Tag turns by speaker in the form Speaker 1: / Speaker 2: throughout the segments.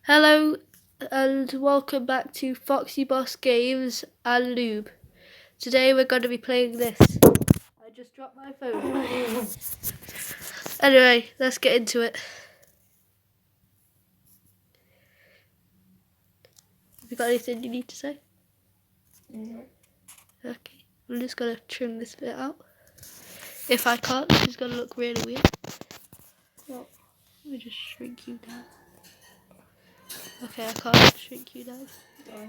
Speaker 1: Hello and welcome back to Foxy Boss Games and Noob. Today we're going to be playing this. I just dropped my phone. Anyway, let's get into it. Have you got anything you need to say?
Speaker 2: No.
Speaker 1: Okay, I'm just going to trim this bit out. If I can't, this is going to look really weird.
Speaker 2: No.
Speaker 1: Let me just shrink you down. Okay, I can't shrink you down.
Speaker 2: No.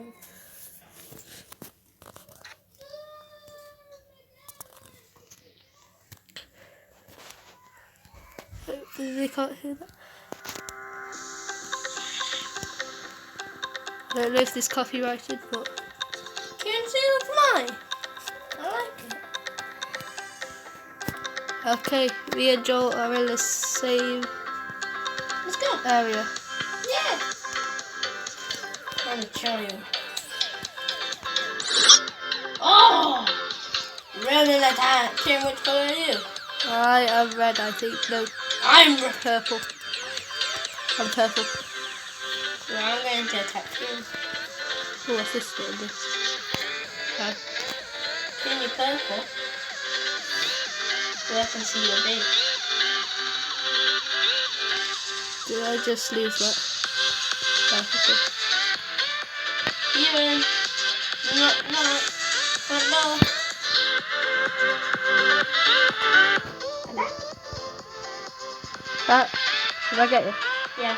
Speaker 1: They can't hear that. I don't know if this copyrighted, but
Speaker 2: Can you see the fly? I like it.
Speaker 1: okay, me and Joel are in the same
Speaker 2: Let's go.
Speaker 1: area.
Speaker 2: Yeah. Let me show you. Oh! Running attack. Kim, which color are you?
Speaker 1: I am red, I think. No,
Speaker 2: I'm
Speaker 1: purple. I'm purple.
Speaker 2: Well, I'm going to attack you.
Speaker 1: Oh, what's this doing? Okay.
Speaker 2: Kim, you're purple. So I can see your bait.
Speaker 1: Did I just lose that? Oh, okay.
Speaker 2: You win. No. But no.
Speaker 1: That, did I get you?
Speaker 2: Yeah.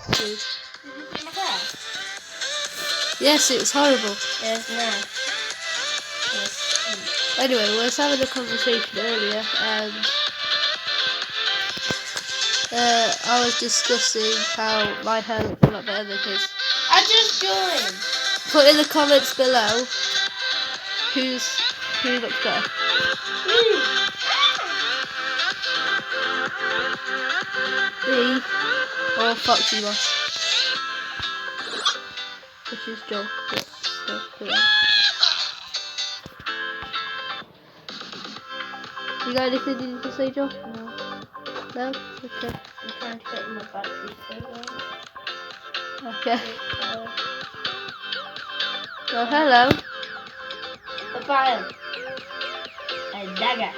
Speaker 1: Good.
Speaker 2: Did you see my hair?
Speaker 1: Yes, it was horrible.
Speaker 2: Yes, nice. Yes.
Speaker 1: Anyway, we were having a conversation earlier and I was discussing how my hair looked a lot better than his.
Speaker 2: I just joined.
Speaker 1: Put in the comments below who looks better. Me or Foxy Boss, which is Joel. So, you got anything you need to say, Joel?
Speaker 2: No.
Speaker 1: No? Okay.
Speaker 2: I'm trying to get my battery so
Speaker 1: Okay. Well, hello.
Speaker 2: The fire. A dagger.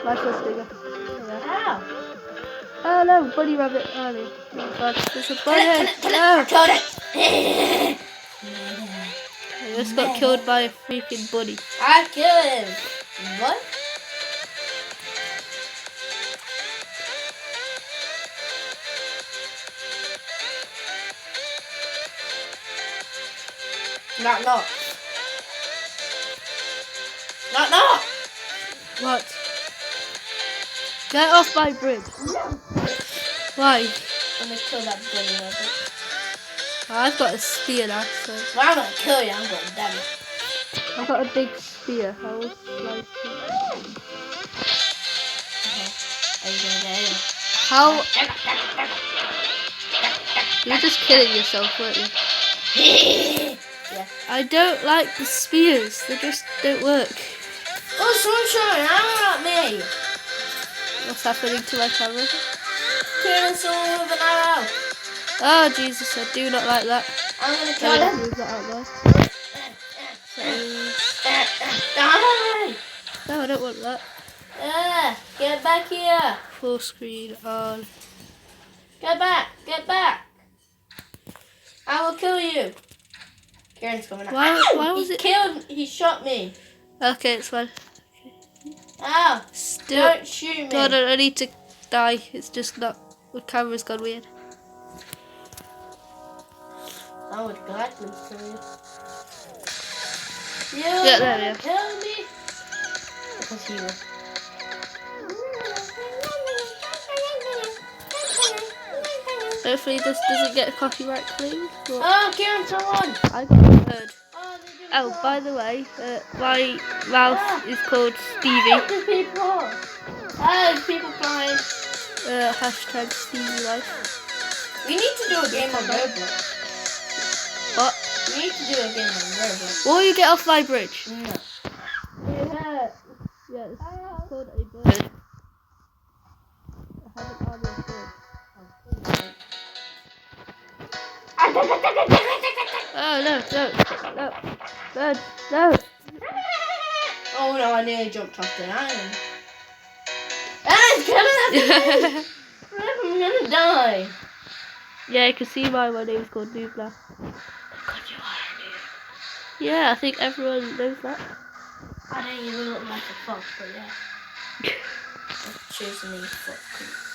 Speaker 1: My first bigger.
Speaker 2: Ow.
Speaker 1: Oh no, bunny rabbit. Oh no. Oh god, there's a bunny. No.
Speaker 2: I killed it.
Speaker 1: I just got killed by a freaking bunny.
Speaker 2: I killed him. What? No.
Speaker 1: What? Get off my bridge. Why?
Speaker 2: I'm gonna kill that bunny rabbit.
Speaker 1: I've got a spear now, so
Speaker 2: Well, I'm gonna kill you. I'm gonna damn it.
Speaker 1: I've got a big spear. I will slice it.
Speaker 2: Are you gonna get it?
Speaker 1: How? You're just killing yourself, weren't you?
Speaker 2: Yeah.
Speaker 1: I don't like the spears. They just don't work.
Speaker 2: Oh, sunshine! Arrow at me!
Speaker 1: What's happening to my camera?
Speaker 2: Killing someone with an arrow!
Speaker 1: Oh Jesus, I do not like that.
Speaker 2: I'm gonna
Speaker 1: I
Speaker 2: kill
Speaker 1: don't
Speaker 2: him!
Speaker 1: move that out there.
Speaker 2: Die!
Speaker 1: No, I don't want that.
Speaker 2: Get back here!
Speaker 1: Full screen on.
Speaker 2: Get back! Get back! I will kill you! Kieran's coming out.
Speaker 1: Why was it?
Speaker 2: He shot me!
Speaker 1: Okay, it's fine.
Speaker 2: Ow!
Speaker 1: Still,
Speaker 2: Don't shoot me!
Speaker 1: God, I need to die. It's just not. The camera's gone weird.
Speaker 2: I would gladly kill you.
Speaker 1: Yeah, there we are.
Speaker 2: Kill me! Because he will.
Speaker 1: Hopefully this doesn't get a copyright claim. But
Speaker 2: Oh, Kieran, someone!
Speaker 1: I got heard.
Speaker 2: Oh,
Speaker 1: Oh, by the way, my mouth is called Stevie.
Speaker 2: There's people! There's people flying.
Speaker 1: Hashtag Stevie Life.
Speaker 2: We need to do a game on Roblox.
Speaker 1: What?
Speaker 2: We need to do a game on Roblox.
Speaker 1: Will you get off my bridge?
Speaker 2: No.
Speaker 1: Yeah, it's called a bird. I haven't had a bird. Oh no, no, no, no, no.
Speaker 2: Oh no, I nearly jumped off the island. Ah, it's coming after me! I'm gonna die.
Speaker 1: Yeah, you can see why my name's called Noob now.
Speaker 2: God, you are
Speaker 1: Yeah, I think everyone knows that.
Speaker 2: I don't even look like a fox, but yeah. I'm choosing these foxes.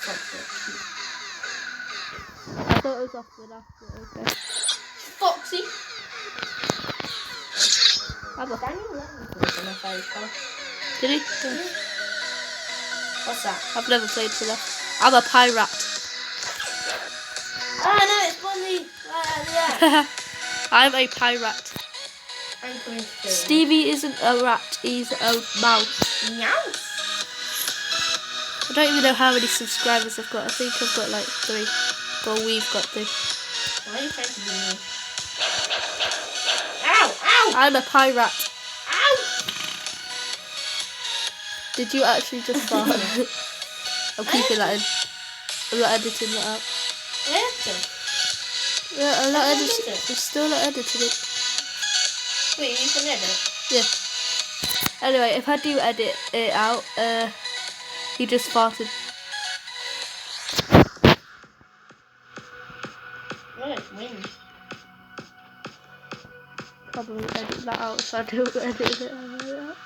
Speaker 1: I thought it was off the last, but okay.
Speaker 2: Foxy.
Speaker 1: Did
Speaker 2: Daniel Levinson in my favourite colour.
Speaker 1: he? Yeah.
Speaker 2: What's that?
Speaker 1: I've never played for that. I'm a pirate.
Speaker 2: Ah, no, it's Bunny. Yeah.
Speaker 1: I'm a pirate.
Speaker 2: I'm coming to
Speaker 1: Stevie isn't a rat, he's a mouse.
Speaker 2: Meow.
Speaker 1: I don't even know how many subscribers I've got. I think I've got like 3. Well, we've got 3.
Speaker 2: Why are you trying to be mean? Ow! Ow!
Speaker 1: I'm a pirate.
Speaker 2: Ow!
Speaker 1: Did you actually just fart? I'm keeping that in. I'm not editing that out.
Speaker 2: I have to.
Speaker 1: Yeah, I'm not
Speaker 2: I
Speaker 1: editing.
Speaker 2: did it.
Speaker 1: I'm still not editing it.
Speaker 2: Wait, you can edit?
Speaker 1: Yeah. Anyway, if I do edit it out, he just farted.
Speaker 2: Oh, it's wind.
Speaker 1: Probably edit that out if I do edit it out.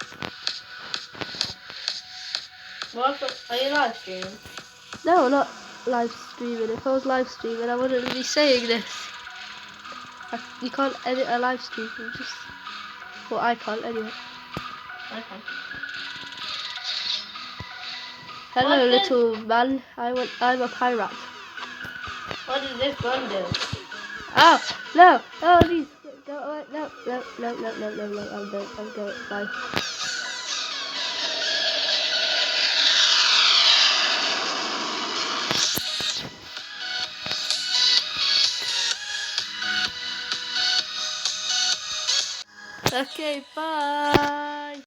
Speaker 2: Are you live streaming?
Speaker 1: No, I'm not live streaming. If I was live streaming, I wouldn't be saying this. You can't edit a live stream. Just, well, I can't anyway.
Speaker 2: Okay.
Speaker 1: Hello,
Speaker 2: What's this?
Speaker 1: little man. I'm a pirate.
Speaker 2: What does this gun do?
Speaker 1: Oh no! Oh, please go away! No, no, no, no, no, no, no! I'm going. Bye. Okay, bye.